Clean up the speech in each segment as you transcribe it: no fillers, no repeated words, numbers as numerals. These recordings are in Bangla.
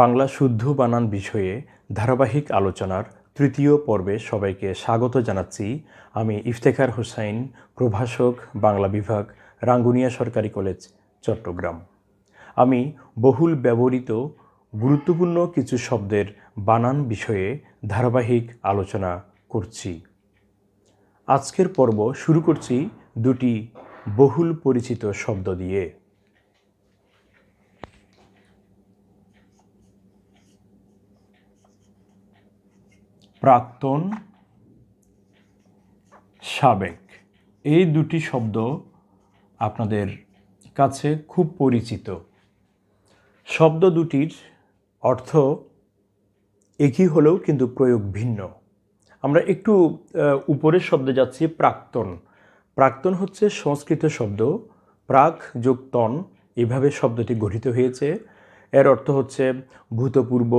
বাংলা শুদ্ধ বানান বিষয়ে ধারাবাহিক আলোচনার তৃতীয় পর্বে সবাইকে স্বাগত জানাচ্ছি। আমি ইফতেখার হোসাইন, প্রভাষক, বাংলা বিভাগ, রাঙ্গুনিয়া সরকারি কলেজ, চট্টগ্রাম। আমি বহুল ব্যবহৃত গুরুত্বপূর্ণ কিছু শব্দের বানান বিষয়ে ধারাবাহিক আলোচনা করছি। আজকের পর্ব শুরু করছি দুটি বহুল পরিচিত শব্দ দিয়ে। প্রাক্তন, সাবেক, এই দুটি শব্দ আপনাদের কাছে খুব পরিচিত। শব্দ দুটির অর্থ একই হলেও কিন্তু প্রয়োগ ভিন্ন। আমরা একটু উপরের শব্দে যাচ্ছি। প্রাক্তন। প্রাক্তন হচ্ছে সংস্কৃত শব্দ, প্রাক যোগ তন, এভাবে শব্দটি গঠিত হয়েছে। এর অর্থ হচ্ছে ভূতপূর্ব,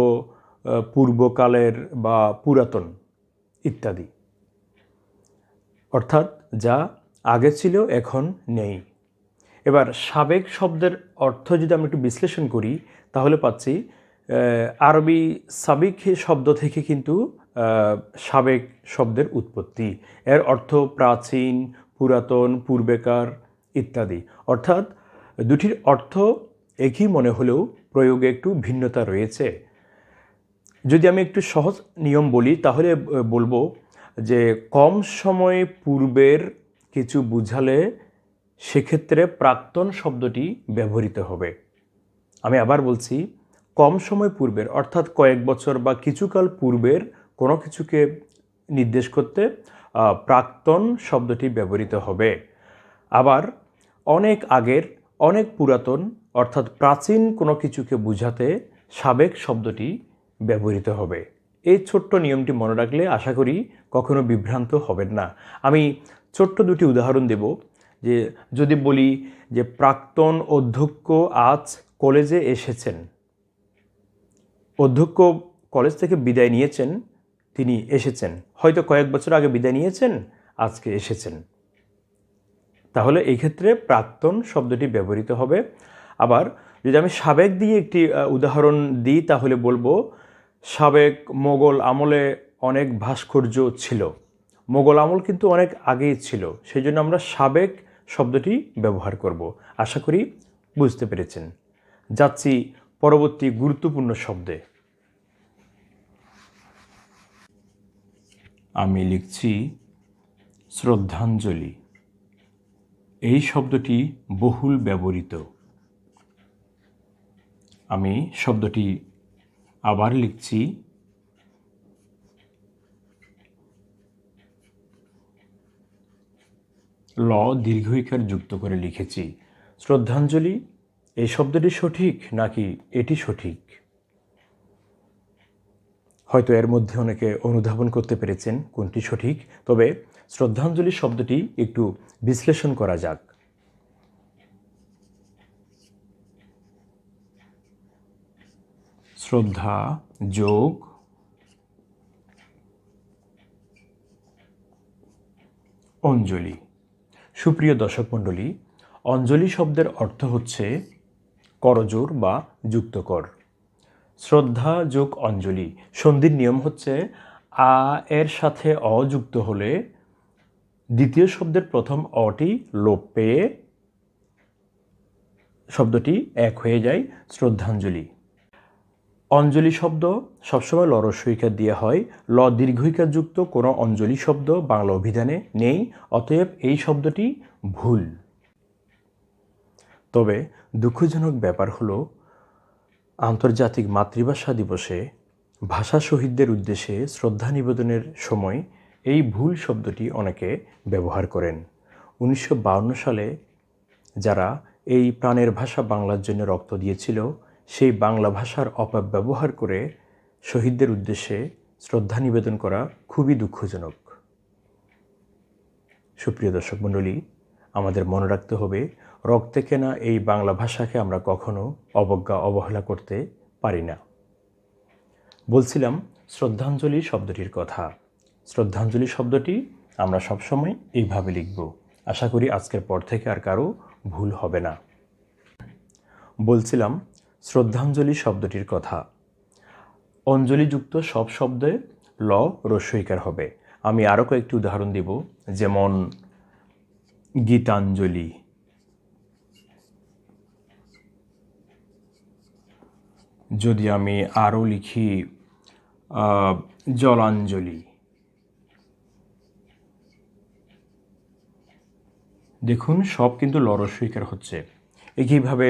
পূর্বকালের বা পুরাতন ইত্যাদি, অর্থাৎ যা আগে ছিল এখন নেই। এবার সাবেক শব্দের অর্থ যদি আমরা একটু বিশ্লেষণ করি তাহলে পাচ্ছি আরবি সাবিক শব্দ থেকে কিন্তু সাবেক শব্দের উৎপত্তি। এর অর্থ প্রাচীন, পুরাতন, পূর্বেকার ইত্যাদি। অর্থাৎ দুটির অর্থ একই মনে হলেও প্রয়োগে একটু ভিন্নতা রয়েছে। যদি আমি একটু সহজ নিয়ম বলি তাহলে বলবো যে কম সময় পূর্বের কিছু বুঝালে সেক্ষেত্রে প্রাক্তন শব্দটি ব্যবহৃত হবে। আমি আবার বলছি, কম সময় পূর্বের অর্থাৎ কয়েক বছর বা কিছুকাল পূর্বের কোনো কিছুকে নির্দেশ করতে প্রাক্তন শব্দটি ব্যবহৃত হবে। আবার অনেক আগের, অনেক পুরাতন অর্থাৎ প্রাচীন কোনো কিছুকে বোঝাতে সাবেক শব্দটি ব্যবহৃত হবে। এই ছোট্ট নিয়মটি মনে রাখলে আশা করি কখনো বিভ্রান্ত হবেন না। আমি ছোট্ট দুটি উদাহরণ দেব। যে যদি বলি যে প্রাক্তন অধ্যক্ষ আজ কলেজে এসেছেন, অধ্যক্ষ কলেজ থেকে বিদায় নিয়েছেন, তিনি এসেছেন। হয়তো কয়েক বছর আগে বিদায় নিয়েছেন, আজকে এসেছেন। তাহলে এই ক্ষেত্রে প্রাক্তন শব্দটি ব্যবহৃত হবে। আবার যদি আমি সাবেক দিয়ে একটি উদাহরণ দিই তাহলে বলবো সাবেক মোগল আমলে অনেক ভাস্কর্য ছিল। মোগল আমল কিন্তু অনেক আগেই ছিল, সেই জন্য আমরা সাবেক শব্দটি ব্যবহার করব। আশা করি বুঝতে পেরেছেন। যাচ্ছি পরবর্তী গুরুত্বপূর্ণ শব্দে। আমি লিখছি শ্রদ্ধাঞ্জলি। এই শব্দটি বহুল ব্যবহৃত। আমি শব্দটি আবার লিখছি ল দীর্ঘইকার যুক্ত করে লিখেছি। শ্রদ্ধাঞ্জলি, এই শব্দটি সঠিক নাকি এটি সঠিক? হয়তো এর মধ্যে অনেকে অনুধাবন করতে পেরেছেন কোনটি সঠিক। তবে শ্রদ্ধাঞ্জলি শব্দটি একটু বিশ্লেষণ করা যাক। শ্রদ্ধা যোগ অঞ্জলি। সুপ্রিয় দর্শক মণ্ডলী, অঞ্জলি শব্দের অর্থ হচ্ছে করজোড় বা যুক্তকর। শ্রদ্ধা যোগ অঞ্জলি, সন্ধির নিয়ম হচ্ছে আ এর সাথে অ যুক্ত হলে দ্বিতীয় শব্দের প্রথম অটি লোপ পেয়ে শব্দটি এক হয়ে যায় শ্রদ্ধাঞ্জলি। অঞ্জলি শব্দ সবসময় ল হ্রস্বইকার দিয়ে হয়। ল দীর্ঘইকার যুক্ত কোনো অঞ্জলি শব্দ বাংলা অভিধানে নেই, অতএব এই শব্দটি ভুল। তবে দুঃখজনক ব্যাপার হলো আন্তর্জাতিক মাতৃভাষা দিবসে ভাষা শহীদদের উদ্দেশ্যে শ্রদ্ধা নিবেদনের সময় এই ভুল শব্দটি অনেকে ব্যবহার করেন। 1952 সালে যারা এই প্রাণের ভাষা বাংলার জন্য রক্ত দিয়েছিল, সেই বাংলা ভাষার অপব্যবহার করে শহীদদের উদ্দেশ্যে শ্রদ্ধা নিবেদন করা খুবই দুঃখজনক। সুপ্রিয় দর্শক মণ্ডলী, আমাদের মনে রাখতে হবে রক্তে কেনা এই বাংলা ভাষাকে আমরা কখনো অবজ্ঞা অবহেলা করতে পারি না। বলছিলাম শ্রদ্ধাঞ্জলি শব্দটির কথা। শ্রদ্ধাঞ্জলি শব্দটি আমরা সবসময় এইভাবে লিখব। আশা করি আজকের পর থেকে আর কারো ভুল হবে না। বলছিলাম শ্রদ্ধাঞ্জলি শব্দটির কথা। অঞ্জলিযুক্ত সব শব্দে ল রস্যইকার হবে। আমি আরও কয়েকটি উদাহরণ দেব, যেমন গীতাঞ্জলি, যদি আমি আরও লিখি জলাঞ্জলি, দেখুন সব কিন্তু ল রস্যইকার হচ্ছে। একইভাবে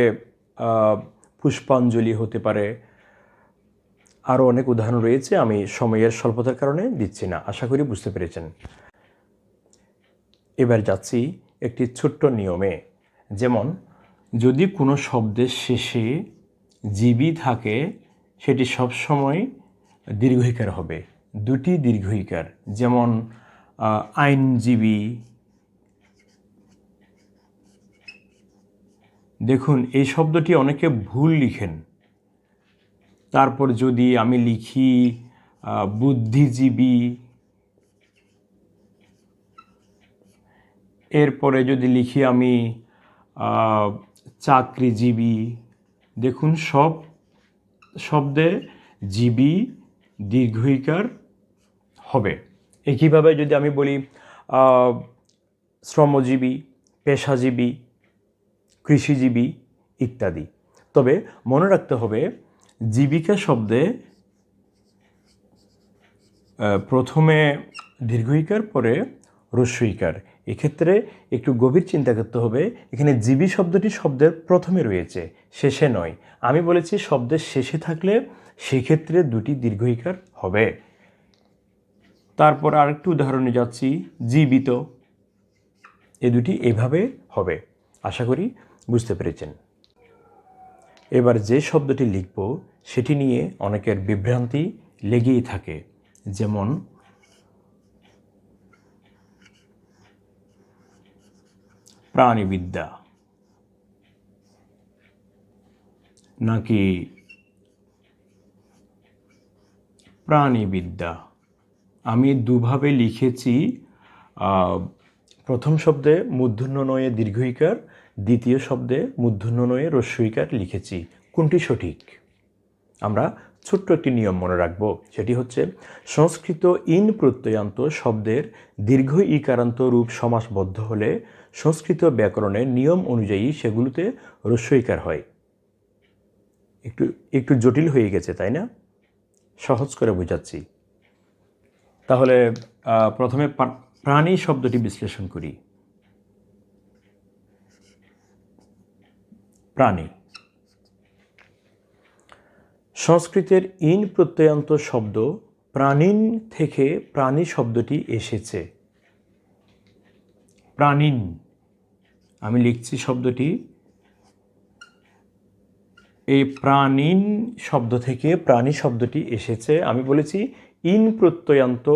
পুষ্পাঞ্জলি হতে পারে। আরও অনেক উদাহরণ রয়েছে, আমি সময়ের স্বল্পতার কারণে দিচ্ছি না, আশা করি বুঝতে পেরেছেন। এবার যাচ্ছি একটি ছোট্ট নিয়মে, যেমন যদি কোনো শব্দের শেষে জীবী থাকে সেটি সবসময় দীর্ঘইকার হবে, দুটি দীর্ঘইকার, যেমন আইনজীবী। দেখুন এই শব্দটি অনেকে ভুল লিখেন। তারপর যদি আমি লিখি বুদ্ধিজীবী, এরপরে যদি লিখি আমি চাকরিজীবী, দেখুন সব শব্দে জীবী দীর্ঘইকার হবে। একইভাবে যদি আমি বলি শ্রমজীবী, পেশাজীবী, কৃষিজীবী ইত্যাদি। তবে মনে রাখতে হবে জীবিকা শব্দে প্রথমে দীর্ঘইকার, পরে রস্যইকার। এক্ষেত্রে একটু গভীর চিন্তা করতে হবে, এখানে জীবী শব্দটি শব্দের প্রথমে রয়েছে, শেষে নয়। আমি বলেছি শব্দের শেষে থাকলে সেক্ষেত্রে দুটি দীর্ঘইকার হবে। তারপর আরেকটু উদাহরণে যাচ্ছি, জীবিত, এ দুটি এভাবে হবে। আশা করি বুঝতে পেরেছেন। এবার যে শব্দটি লিখব সেটি নিয়ে অনেকের বিভ্রান্তি লেগেই থাকে, যেমন প্রাণীবিদ্যা নাকি প্রাণীবিদ্যা। আমি দুভাবে লিখেছি, প্রথম শব্দে মূর্ধন্য নয়ে দীর্ঘইকার, দ্বিতীয় শব্দে মূর্ধন্য নয়ে রস্যইকার লিখেছি। কোনটি সঠিক? আমরা ছোট্ট একটি নিয়ম মনে রাখব, সেটি হচ্ছে সংস্কৃত ইন প্রত্যয়ান্ত শব্দের দীর্ঘ ইকারান্ত রূপ সমাসবদ্ধ হলে সংস্কৃত ব্যাকরণের নিয়ম অনুযায়ী সেগুলোতে রস্যইকার হয়। একটু জটিল হয়ে গেছে, তাই না? সহজ করে বোঝাচ্ছি। তাহলে প্রথমে প্রাণী শব্দটি বিশ্লেষণ করি। প্রাণী, সংস্কৃতের ইন প্রত্যয়ান্ত শব্দ প্রাণীন থেকে প্রাণী শব্দটি এসেছে। প্রাণীন, আমি লিখছি শব্দটি, এই প্রাণীন শব্দ থেকে প্রাণী শব্দটি এসেছে। আমি বলেছি ইন প্রত্যয়ান্ত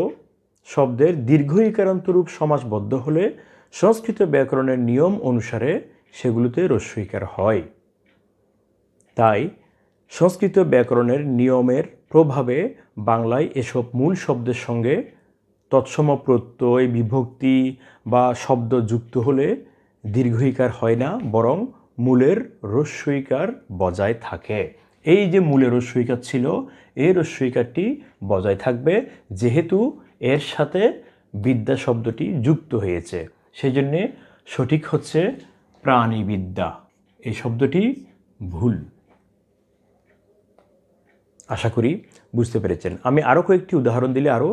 শব্দের দীর্ঘ ইকারান্ত রূপ সমাসবদ্ধ হলে সংস্কৃত ব্যাকরণের নিয়ম অনুসারে সেগুলোতে রস্যইকার হয়। তাই সংস্কৃত ব্যাকরণের নিয়মের প্রভাবে বাংলায় এসব মূল শব্দের সঙ্গে তৎসম প্রত্যয়, বিভক্তি বা শব্দ যুক্ত হলে দীর্ঘইকার হয় না, বরং মূলের রস্যইকার বজায় থাকে। এই যে মূলের রস্যইকার ছিল, এই রস্যইকারটি বজায় থাকবে, যেহেতু এর সাথে বিদ্যা শব্দটি যুক্ত হয়েছে। সেই জন্যে সঠিক হচ্ছে প্রাণীবিদ্যা। এই শব্দটি ভুল। আশা করি বুঝতে পেরেছেন। আমি আরও কয়েকটি উদাহরণ দিলে আরও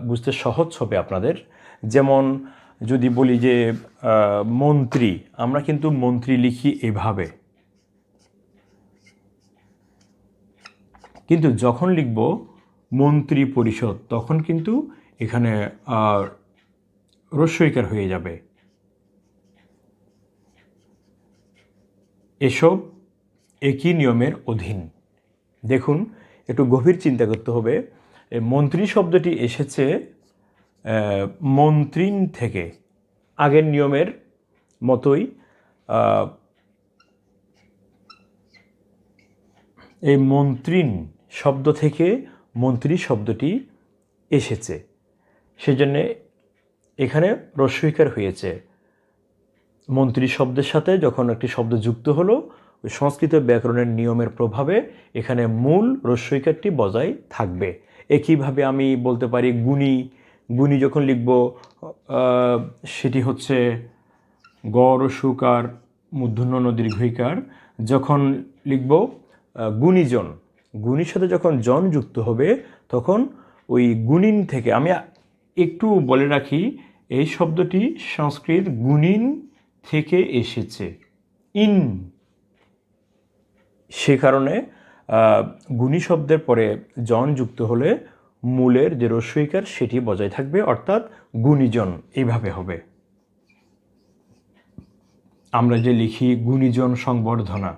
বুঝতে সহজ হবে আপনাদের। যেমন যদি বলি যে মন্ত্রী, আমরা কিন্তু মন্ত্রী লিখি এভাবে, কিন্তু যখন লিখব মন্ত্রী পরিষদ তখন কিন্তু এখানে রস্যইকার হয়ে যাবে। এসব একই নিয়মের অধীন। দেখুন একটু গভীর চিন্তা করতে হবে। মন্ত্রী শব্দটি এসেছে মন্ত্রিন থেকে, আগের নিয়মের মতোই এই মন্ত্রিন শব্দ থেকে মন্ত্রী শব্দটি এসেছে, সেজন্যে এখানে রস্যইকার হয়েছে। মন্ত্রী শব্দের সাথে যখন একটি শব্দ যুক্ত হলো, ওই সংস্কৃত ব্যাকরণের নিয়মের প্রভাবে এখানে মূল রস্যইকারটি বজায় থাকবে। একইভাবে আমি বলতে পারি গুণী। গুণী যখন লিখব সেটি হচ্ছে গ রস্যকার মূর্ধন্য ণ দীর্ঘইকার। যখন লিখব গুণীজন, গুণীর সাথে যখন জন যুক্ত হবে তখন ওই গুণিন থেকে, আমি একটু বলে রাখি এই শব্দটি সংস্কৃত গুণিন থেকে এসেছে, ইন। সে কারণে গুণী শব্দের পরে জন যুক্ত হলে মূলের যে রস্যইকার সেটি বজায় থাকবে, অর্থাৎ গুণীজন এইভাবে হবে। আমরা যে লিখি গুণীজন সংবর্ধনা,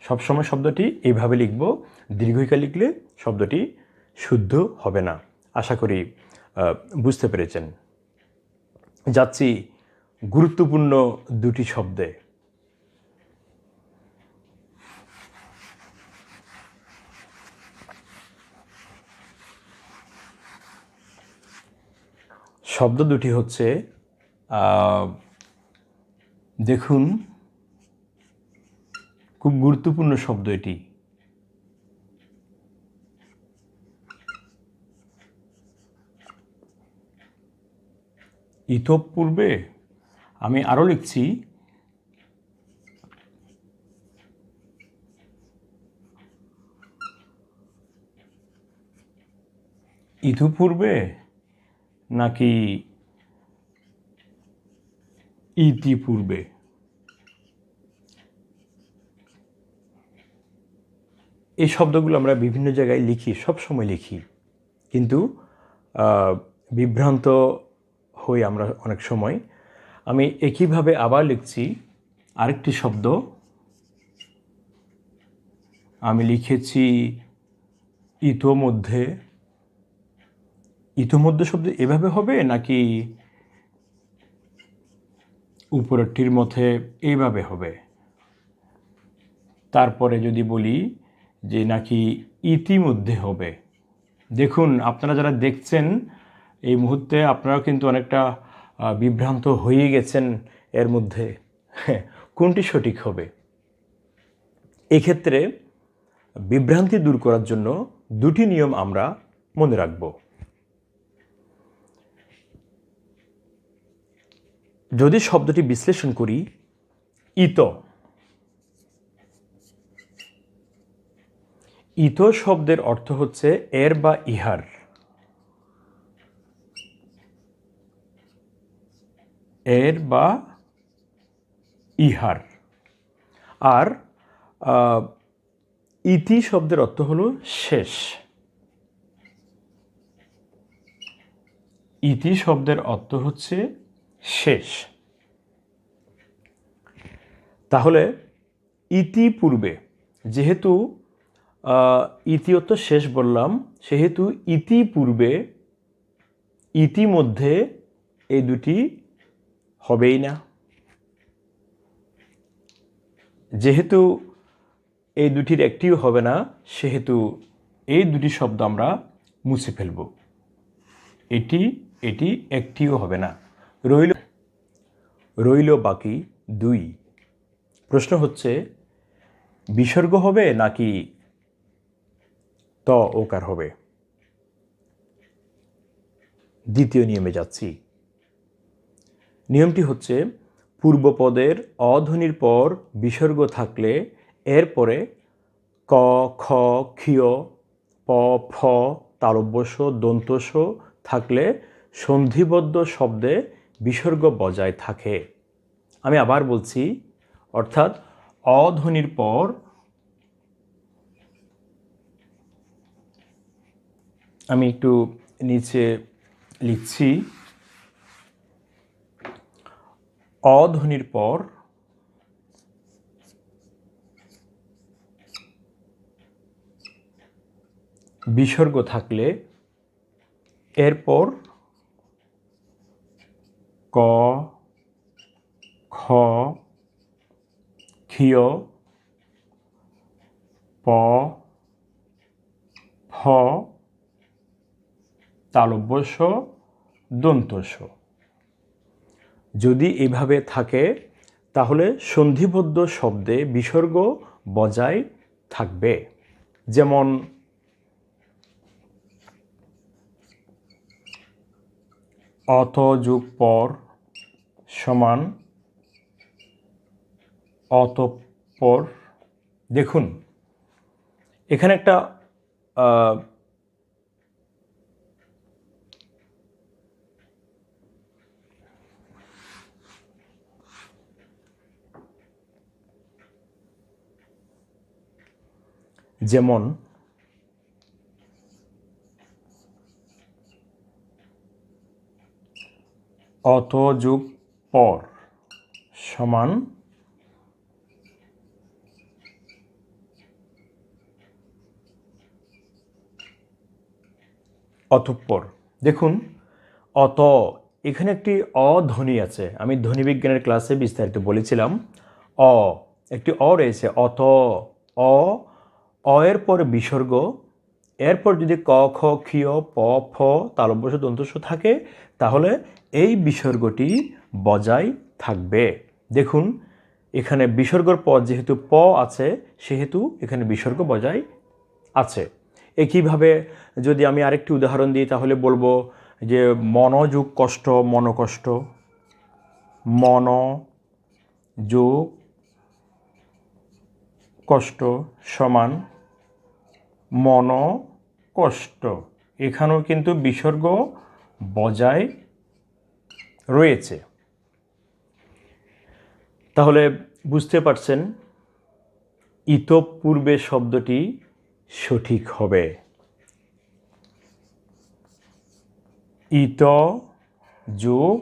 সবসময় শব্দটি এইভাবে লিখব। দীর্ঘইকার লিখলে শব্দটি শুদ্ধ হবে না। আশা করি বুঝতে পেরেছেন। যাচ্ছি গুরুত্বপূর্ণ দুটি শব্দে। শব্দ দুটি হচ্ছে, দেখুন খুব গুরুত্বপূর্ণ শব্দ এটি। ইতঃপূর্বে, আমি আরও লিখছি ইতঃপূর্বে নাকি ইতিপূর্বে। এই শব্দগুলো আমরা বিভিন্ন জায়গায় লিখি, সব সময় লিখি, কিন্তু বিভ্রান্ত হই আমরা অনেক সময়। আমি একইভাবে আবার লিখছি আরেকটি শব্দ, আমি লিখেছি ইতোমধ্যে। ইতোমধ্যে শব্দ এভাবে হবে নাকি উপরেরটির মধ্যে এইভাবে হবে? তারপরে যদি বলি যে নাকি ইতিমধ্যে হবে, দেখুন আপনারা যারা দেখছেন এই মুহূর্তে আপনারাও কিন্তু অনেকটা বিভ্রান্ত হয়ে গেছেন এর মধ্যে কোনটি সঠিক হবে। এক্ষেত্রে বিভ্রান্তি দূর করার জন্য দুটি নিয়ম আমরা মনে রাখব। যদি শব্দটি বিশ্লেষণ করি, ইত, ইত শব্দের অর্থ হচ্ছে এর বা ইহার। এর বা ইহার। আর ইতি শব্দের অর্থ হলো শেষ। ইতি শব্দের অর্থ হচ্ছে শেষ। তাহলে ইতিপূর্বে, যেহেতু ইতি অর্থ শেষ বললাম, সেহেতু ইতিপূর্বে, ইতিমধ্যে এই দুটি হবেই না। যেহেতু এই দুটির একটিও হবে না, সেহেতু এই দুটি শব্দ আমরা মুছে ফেলব। এটি একটিও হবে না, রইল বাকি দুই। প্রশ্ন হচ্ছে বিসর্গ হবে নাকি ত ওকার হবে? দ্বিতীয় নিয়মে যাচ্ছি। নিয়মটি হচ্ছে পূর্বপদের অধ্বনির পর বিসর্গ থাকলে এরপরে ক, খ, ক্ষীয়, প, ফ, তালব্যস্য, দন্তস্য থাকলে সন্ধিবদ্ধ শব্দে বিসর্গ বজায় থাকে। আমি আবার বলছি, অর্থাৎ অধ্বনির পর আমি একটু নিচে লিখছি, অধ্বনির পর বিসর্গ থাকলে এরপর ক, খ, ক্ষীয়, প, ফ, তালব্যস্য, দন্তস্য। যদি এভাবে থাকে তাহলে সন্ধিবদ্ধ শব্দে বিসর্গ বজায় থাকবে। যেমন অত যোগ পর সমান অতঃপর। দেখুন এখানে একটা যেমন অত যোগ পর সমান অতঃপর। দেখুন অত, এখানে একটি অধ্বনি আছে, আমি ধ্বনি বিজ্ঞানের ক্লাসে বিস্তারিত বলেছিলাম। একটি রয়েছে অত, অ এর পর বিসর্গ, এরপর যদি ক খ ক্ষিয় প ফ তালব্য দন্তস্ব থাকে তাহলে এই বিসর্গটি বজায় থাকবে। দেখুন এখানে বিসর্গর পর যেহেতু প আছে সেহেতু এখানে বিসর্গ বজায় আছে। একইভাবে যদি আমি আরেকটি উদাহরণ দিই তাহলে বলবো যে মনোযোগ কষ্ট মনোকষ্ট, মনোযোগ কষ্ট সমান মনোকষ্ট। এখানেও কিন্তু বিসর্গ বজায় রয়েছে। তাহলে বুঝতে পারছেন ইতঃপূর্বে শব্দটি সঠিক হবে। ইত যোগ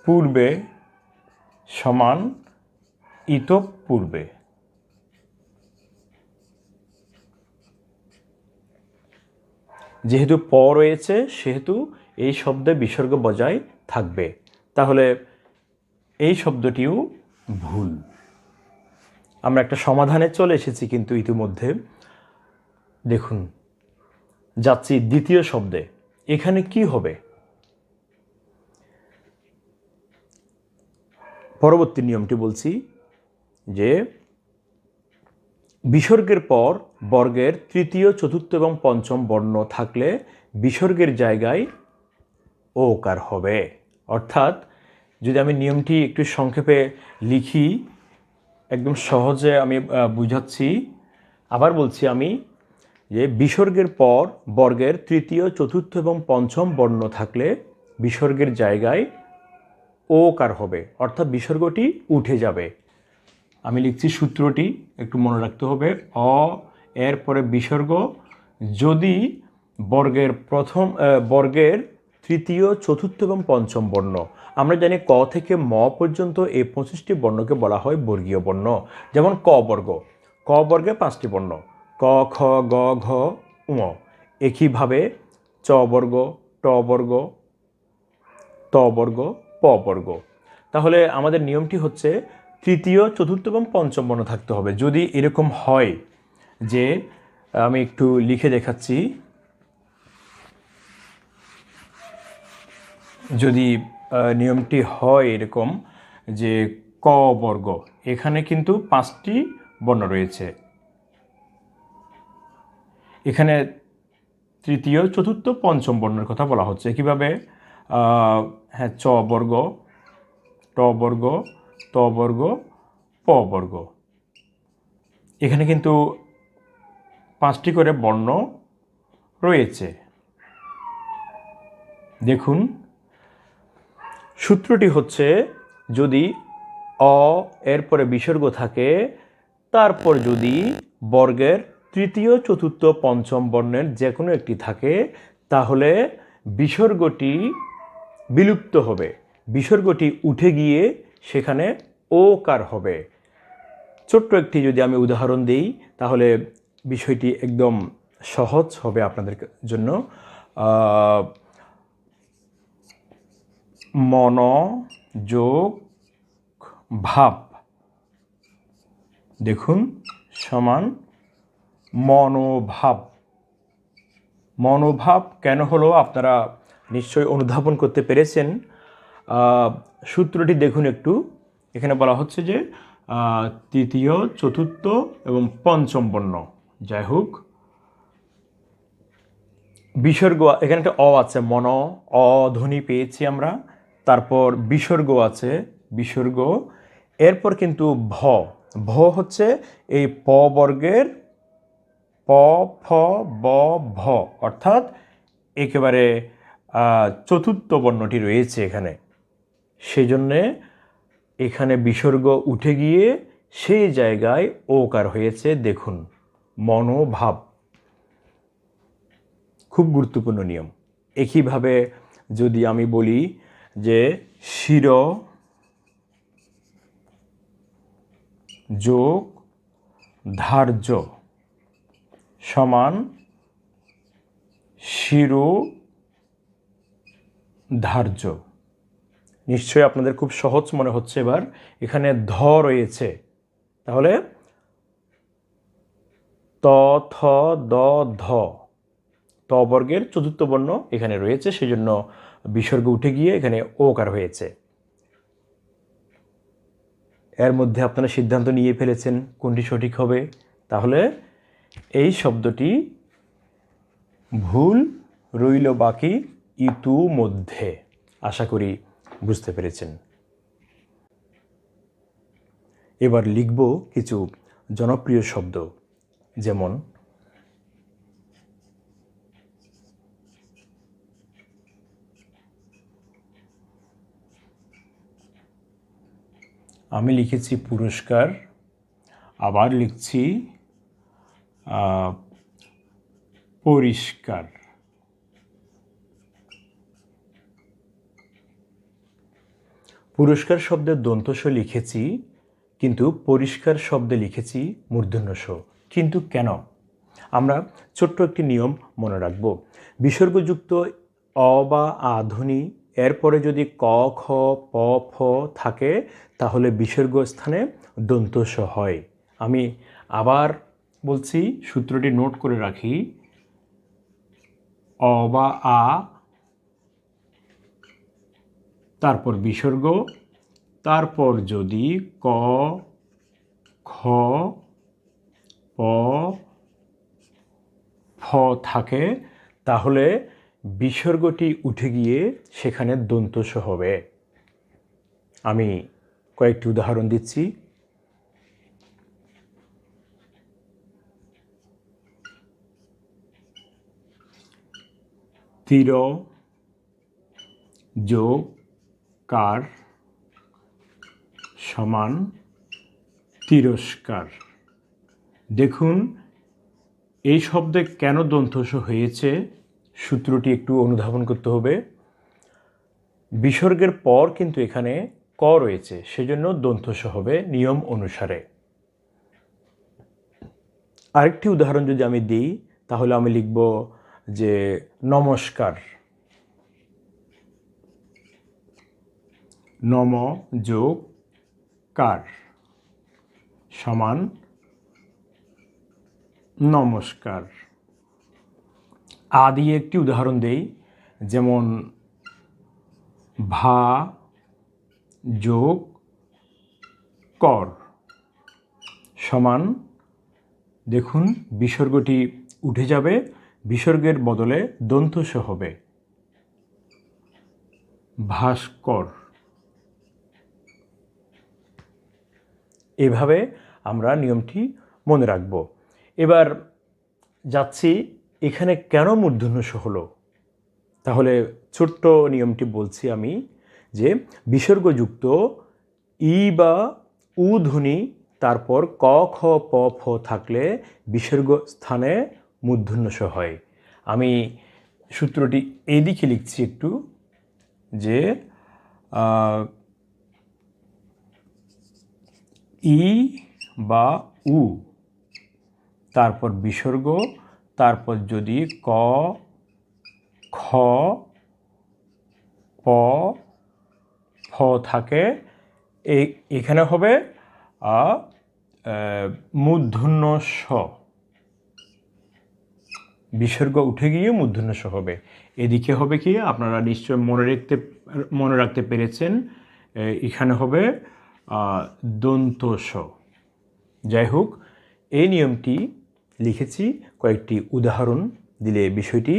পূর্বে সমান ইতঃপূর্বে। যেহেতু প রয়েছে সেহেতু এই শব্দে বিসর্গ বজায় থাকবে। তাহলে এই শব্দটিও ভুল। আমরা একটা সমাধানে চলে এসেছি কিন্তু ইতিমধ্যে। দেখুন যাচ্ছি দ্বিতীয় শব্দে। এখানে কি হবে? পরবর্তী নিয়মটি বলছি যে বিসর্গের পর বর্গের তৃতীয় চতুর্থ এবং পঞ্চম বর্ণ থাকলে বিসর্গের জায়গায় ওকার হবে। অর্থাৎ যদি আমি নিয়মটি একটু সংক্ষেপে লিখি, একদম সহজে আমি বুঝাচ্ছি। আবার বলছি আমি যে বিসর্গের পর বর্গের তৃতীয় চতুর্থ এবং পঞ্চম বর্ণ থাকলে বিসর্গের জায়গায় ওকার হবে, অর্থাৎ বিসর্গটি উঠে যাবে। আমি লিখছি সূত্রটি, একটু মনে রাখতে হবে। এর পরে বিসর্গ যদি বর্গের তৃতীয় চতুর্থ এবং পঞ্চম বর্ণ, আমরা জানি ক থেকে ম পর্যন্ত এই 25টি বর্ণকে বলা হয় বর্গীয় বর্ণ। যেমন ক বর্গে 5টি বর্ণ, ক খ গ ঘ ঙ। একইভাবে চ বর্গ, ট বর্গ, ত বর্গ, প বর্গ। তাহলে আমাদের নিয়মটি হচ্ছে তৃতীয় চতুর্থ এবং পঞ্চম বর্ণ থাকতে হবে। যদি এরকম হয় যে, আমি একটু লিখে দেখাচ্ছি, যদি নিয়মটি হয় এরকম যে ক বর্গ, এখানে কিন্তু 5টি বর্ণ রয়েছে, এখানে তৃতীয় চতুর্থ পঞ্চম বর্ণের কথা বলা হচ্ছে। কিভাবে? হ্যাঁ, চ বর্গ, ট বর্গ, ত বর্গ, প বর্গ। এখানে কিন্তু 5টি করে বর্ণ রয়েছে। দেখুন সূত্রটি হচ্ছে যদি এর পরে বিসর্গ থাকে, তারপর যদি বর্গের তৃতীয় চতুর্থ পঞ্চম বর্ণের যে কোনো একটি থাকে তাহলে বিসর্গটি বিলুপ্ত হবে, বিসর্গটি উঠে গিয়ে সেখানে ওকার হবে। ছোট্ট একটি যদি আমি উদাহরণ দিই তাহলে বিষয়টি একদম সহজ হবে আপনাদের জন্য। মনোযোগ ভাব, দেখুন সমান মনোভাব। মনোভাব কেন হলো আপনারা নিশ্চয়ই অনুধাবন করতে পেরেছেন। সূত্রটি দেখুন একটু, এখানে বলা হচ্ছে যে তৃতীয়, চতুর্থ এবং পঞ্চম বর্ণ। যাই হোক, বিসর্গ এখানে একটা অ আছে, মন, অ ধ্বনি পেয়েছি আমরা। তারপর বিসর্গ আছে, বিসর্গ। এরপর কিন্তু ভ, ভ হচ্ছে এই প বর্গের প, ফ, ব, ভ, অর্থাৎ একেবারে চতুর্থ বর্ণটি রয়েছে এখানে। সেই জন্যে এখানে বিসর্গ উঠে গিয়ে সেই জায়গায় ওকার হয়েছে। দেখুন, মনোভাব, খুব গুরুত্বপূর্ণ নিয়ম। একইভাবে যদি আমি বলি যে শির যোগ ধার্য সমান শিরো ধার্য, নিশ্চয়ই আপনাদের খুব সহজ মনে হচ্ছে। এবার এখানে ধ রয়েছে, তাহলে ত, থ, দ, ধ, ত বর্গের চতুর্থ বর্ণ এখানে রয়েছে, সেই জন্য বিসর্গ উঠে গিয়ে এখানে ওকার হয়েছে। এর মধ্যে আপনারা সিদ্ধান্ত নিয়ে ফেলেছেন কোনটি সঠিক হবে। তাহলে এই শব্দটি ভুল রইল বাকি ইতিমধ্যে, আশা করি বুঝতে পেরেছেন। এবার লিখব কিছু জনপ্রিয় শব্দ, যেমন আমি লিখেছি পুরস্কার, আবার লিখছি পরিষ্কার। পুরস্কার শব্দের দন্তস লিখেছি, কিন্তু পরিষ্কার শব্দে লিখেছি মূর্ধন্য ষ। কিন্তু কেন? আমরা ছোট্ট একটি নিয়ম মনে রাখব। বিসর্গযুক্ত অ বা আ ধ্বনি এরপরে যদি ক, খ, প, ফ থাকে তাহলে বিসর্গ স্থানে দন্তস হয়। আমি আবার বলছি, সূত্রটি নোট করে রাখি। অ বা আ, তারপর বিসর্গ, তারপর যদি ক, খ, প, ফ থাকে তাহলে বিসর্গটি উঠে গিয়ে সেখানে দন্তস হবে। আমি কয়েকটি উদাহরণ দিচ্ছি। তীর যোগ কার সমান তিরস্কার। দেখুন, এই শব্দে কেন দন্তস হয়েছে সূত্রটি একটু অনুধাবন করতে হবে। বিসর্গের পর কিন্তু এখানে ক রয়েছে, সেজন্য দন্তস হবে নিয়ম অনুসারে। আরেকটি উদাহরণ যদি আমি দিই তাহলে আমি লিখব যে নমস্কার। নম যোগ কার সমান নমস্কার। দিয়ে একটি উদাহরণ দেই, যেমন ভা যোগ কর সমান, দেখুন বিসর্গটি উঠে যাবে, বিসর্গের বদলে দন্তস হবে ভাস্কর। এভাবে আমরা নিয়মটি মনে রাখব। এবার যাচ্ছি এখানে কেন মূর্ধন্য ষ হলো। তাহলে ছোট্ট নিয়মটি বলছি আমি, যে বিসর্গযুক্ত ই বা উ ধ্বনি তারপর ক, খ, প, ফ থাকলে বিসর্গ স্থানে মূর্ধন্য ষ হয়। আমি সূত্রটি এইদিকে লিখছি একটু, যে ই বা উ, তারপর বিসর্গ, তারপর যদি ক, খ, প, ফ থাকে এখানে হবে মূর্ধন্য ষ। বিসর্গ উঠে গিয়ে মূর্ধন্য ষ হবে। এদিকে হবে কি, আপনারা নিশ্চয় মনে রাখতে পেরেছেন, এখানে হবে দন্ত স। যাই হোক, এই নিয়মটি লিখেছি, কয়েকটি উদাহরণ দিলে বিষয়টি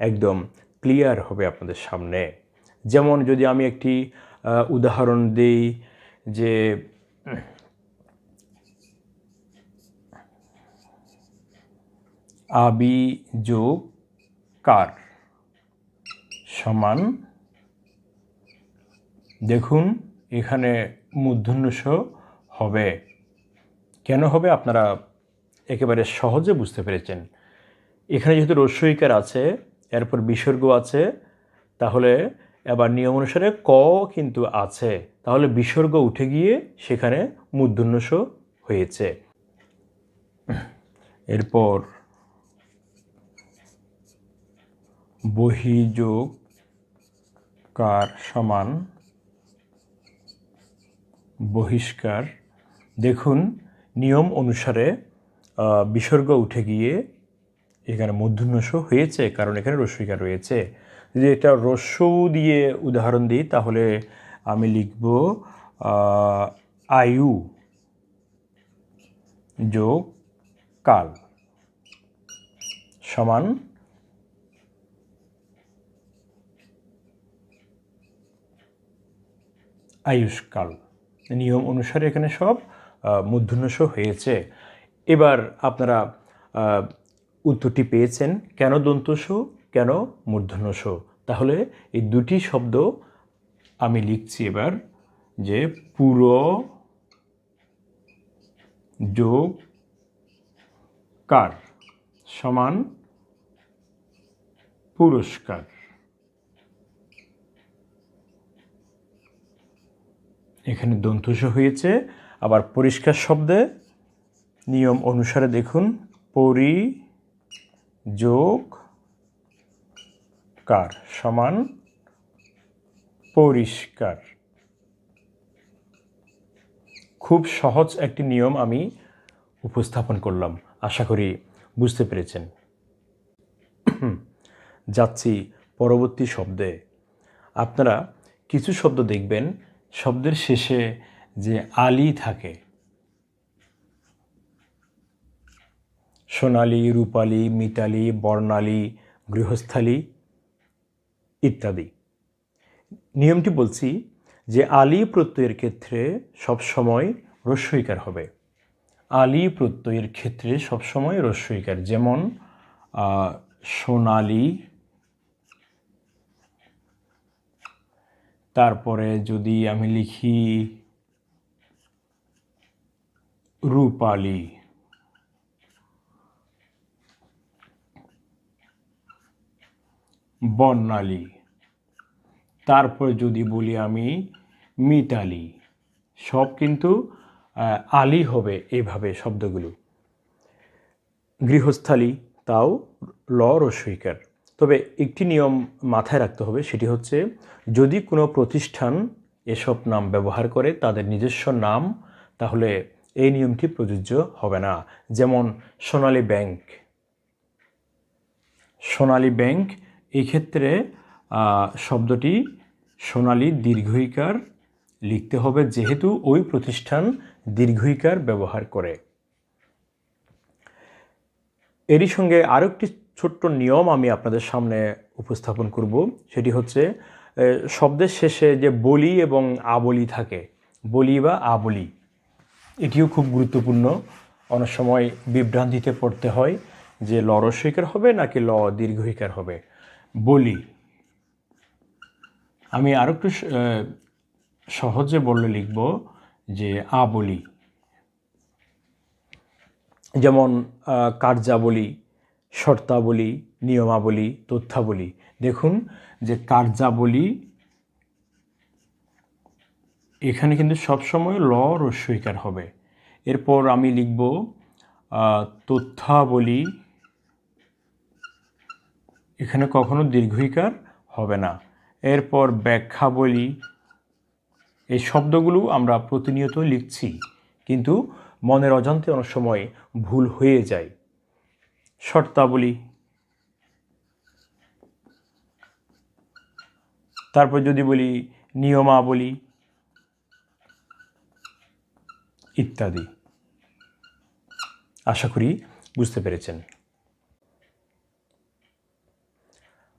একদম ক্লিয়ার হবে আপনাদের সামনে। যেমন যদি আমি একটি উদাহরণ দিই যে আবি যোগ কার সমান, দেখুন এখানে মূর্ধন্য ষ হবে। কেন হবে আপনারা একেবারে সহজে বুঝতে পেরেছেন। এখানে যেহেতু রস্যইকার আছে, এরপর বিসর্গ আছে, তাহলে এবার নিয়ম অনুসারে ক কিন্তু আছে, তাহলে বিসর্গ উঠে গিয়ে সেখানে মূর্ধন্য ষ হয়েছে। এরপর বহিযোগ কার সমান বহিষ্কার, দেখুন নিয়ম অনুসারে বিসর্গ উঠে গিয়ে এখানে মূর্ধন্য ষ হয়েছে, কারণ এখানে রস্যইকার রয়েছে। যদি এটা রস্য দিয়ে উদাহরণ দিই তাহলে আমি লিখব আয়ু যোগ কাল সমান আয়ুষ্কাল। নিয়ম অনুসারে এখানে সব মূর্ধন্য ষ হয়েছে। এবার আপনারা উত্তরটি পেয়েছেন, কেন দন্ত ষ, কেন মূর্ধন্য ষ। তাহলে এই দুটি শব্দ আমি লিখছি এবার, যে পুরো যোগ কার সমান পুরস্কার। এখানে দন্ত ষ হয়েছে। আবার পরিষ্কার শব্দে নিয়ম অনুসারে দেখুন, পরি যোগ কার সমান পরিষ্কার। খুব সহজ একটি নিয়ম আমি উপস্থাপন করলাম, আশা করি বুঝতে পেরেছেন। যাচ্ছি পরবর্তী শব্দে। আপনারা কিছু শব্দ দেখবেন শব্দের শেষে যে আলি থাকে, সোনালী, রূপালী, মিতালি, বর্ণালী, গৃহস্থালী ইত্যাদি। নিয়মটি বলছি যে আলি প্রত্যয়ের ক্ষেত্রে সবসময় রস্যইকার হবে। আলি প্রত্যয়ের ক্ষেত্রে সবসময় রস্যইকার, যেমন সোনালী, তারপরে যদি আমি লিখি রূপালী, বর্ণালী, তারপরে যদি বলি আমি মিতালি, সব কিন্তু আলি হবে এইভাবে শব্দগুলো। গৃহস্থালী, তাও ল রস্যইকার। তবে একটি নিয়ম মাথায় রাখতে হবে, সেটি হচ্ছে যদি কোনো প্রতিষ্ঠান এসব নাম ব্যবহার করে তাদের নিজস্ব নাম, তাহলে এই নিয়মটি প্রযোজ্য হবে না। যেমন সোনালী ব্যাংক, সোনালী ব্যাংক, এই ক্ষেত্রে শব্দটি সোনালী দীর্ঘইকার লিখতে হবে, যেহেতু ওই প্রতিষ্ঠান দীর্ঘইকার ব্যবহার করে। এরই সঙ্গে আরও একটি ছোট্ট নিয়ম আমি আপনাদের সামনে উপস্থাপন করব, সেটি হচ্ছে শব্দের শেষে যে বলি এবং আবলি থাকে, বলি বা আবলি, এটিও খুব গুরুত্বপূর্ণ। অনেক সময় বিভ্রান্তিতে পড়তে হয় যে ল রস্যইকার হবে নাকি ল দীর্ঘইকার হবে। বলি, আমি আরও একটু সহজে বললে লিখব যে আবলি। যেমন কার্যাবলী, শর্তাবলী, নিয়মাবলী, তথ্যাবলী। দেখুন যে কার্যাবলী, এখানে কিন্তু সবসময় ল রস্যইকার হবে। এরপর আমি লিখব তথ্যাবলী, এখানে কখনো দীর্ঘইকার হবে না। এরপর ব্যাখ্যাবলী, এই শব্দগুলো আমরা প্রতিনিয়ত লিখছি, কিন্তু মনের অজান্তে অনেক সময় ভুল হয়ে যায়। শর্তাবলী, তারপর যদি বলি নিয়মাবলী, ইত্যাদি। আশা করি বুঝতে পেরেছেন।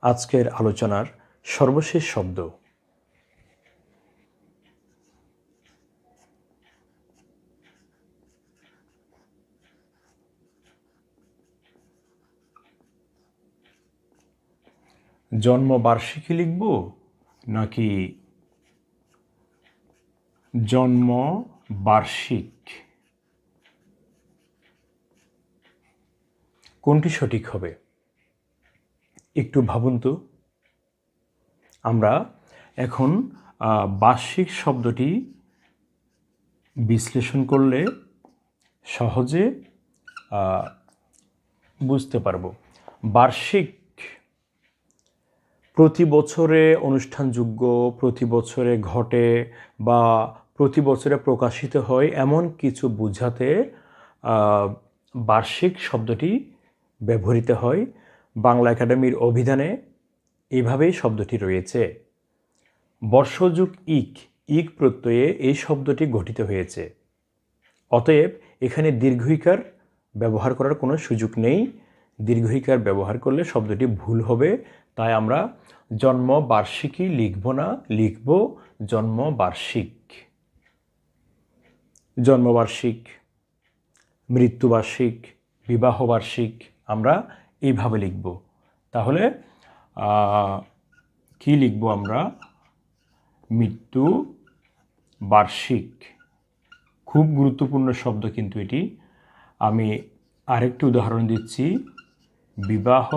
আজকের আলোচনার সর্বশেষ শব্দ জন্মবার্ষিকী লিখব নাকি জন্মবার্ষিক? কোনটি সঠিক হবে একটু ভাবুন তো। আমরা এখন বার্ষিক শব্দটি বিশ্লেষণ করলে সহজে বুঝতে পারবো। বার্ষিক প্রতি বছরে অনুষ্ঠানযোগ্য, প্রতি বছরে ঘটে বা প্রতি বছরে প্রকাশিত হয় এমন কিছু বোঝাতে বার্ষিক শব্দটি ব্যবহৃত হয়। বাংলা একাডেমির অভিধানে এভাবেই শব্দটি রয়েছে। বর্ষযুগ ইক প্রত্যয়ে এই শব্দটি গঠিত হয়েছে। অতএব এখানে দীর্ঘইকার ব্যবহার করার কোনো সুযোগ নেই। দীর্ঘইকার ব্যবহার করলে শব্দটি ভুল হবে। তাই আমরা জন্মবার্ষিকী লিখব না, লিখব জন্মবার্ষিক। জন্মবার্ষিক, মৃত্যুবার্ষিক, বিবাহবার্ষিক আমরা এইভাবে লিখব। তাহলে কি লিখব আমরা? মৃত্যু বার্ষিক। খুব গুরুত্বপূর্ণ শব্দ কিন্তু এটি। আমি আরেকটি উদাহরণ দিচ্ছি। বিবাহ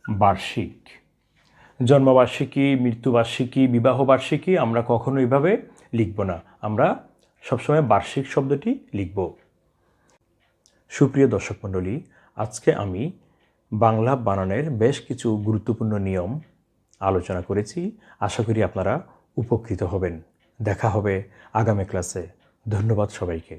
বার্ষিক। জন্মবার্ষিকী, মৃত্যুবার্ষিকী, বিবাহবার্ষিকী আমরা কখনো এইভাবে লিখব না। আমরা সবসময় বার্ষিক শব্দটি লিখব। সুপ্রিয় দর্শক মণ্ডলী, আজকে আমি বাংলা বানানের বেশ কিছু গুরুত্বপূর্ণ নিয়ম আলোচনা করেছি। আশা করি আপনারা উপকৃত হবেন। দেখা হবে আগামী ক্লাসে। ধন্যবাদ সবাইকে।